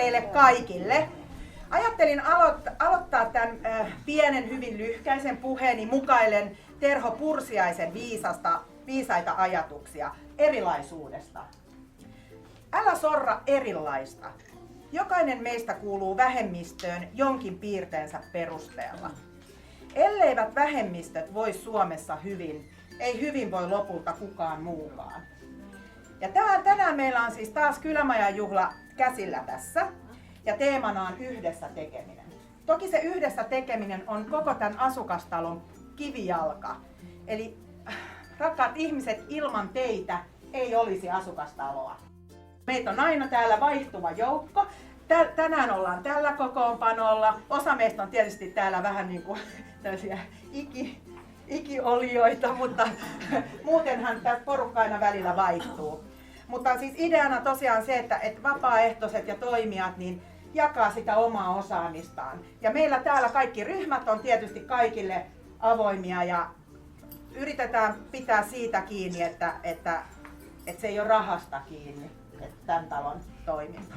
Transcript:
teille kaikille. Ajattelin aloittaa tämän pienen, hyvin lyhkäisen puheeni mukaillen Terho Pursiaisen viisaita ajatuksia erilaisuudesta. Älä sorra erilaista. Jokainen meistä kuuluu vähemmistöön jonkin piirteensä perusteella. Elleivät vähemmistöt voi Suomessa hyvin, ei hyvin voi lopulta kukaan muukaan. Ja tänään meillä on siis taas Kylämajan juhla käsillä tässä ja teemana on yhdessä tekeminen. Toki se yhdessä tekeminen on koko tämän asukastalon kivijalka. Eli rakkaat ihmiset, ilman teitä ei olisi asukastaloa. Meitä on aina täällä vaihtuva joukko. Tänään ollaan tällä kokoonpanolla. Osa meistä on tietysti täällä vähän niin kuin tällaisia ikiolioita, mutta muutenhan tämä porukka aina välillä vaihtuu. Mutta siis ideana tosiaan se, että vapaaehtoiset ja toimijat niin jakaa sitä omaa osaamistaan. Ja meillä täällä kaikki ryhmät on tietysti kaikille avoimia ja yritetään pitää siitä kiinni, että se ei ole rahasta kiinni, tämän talon toiminta.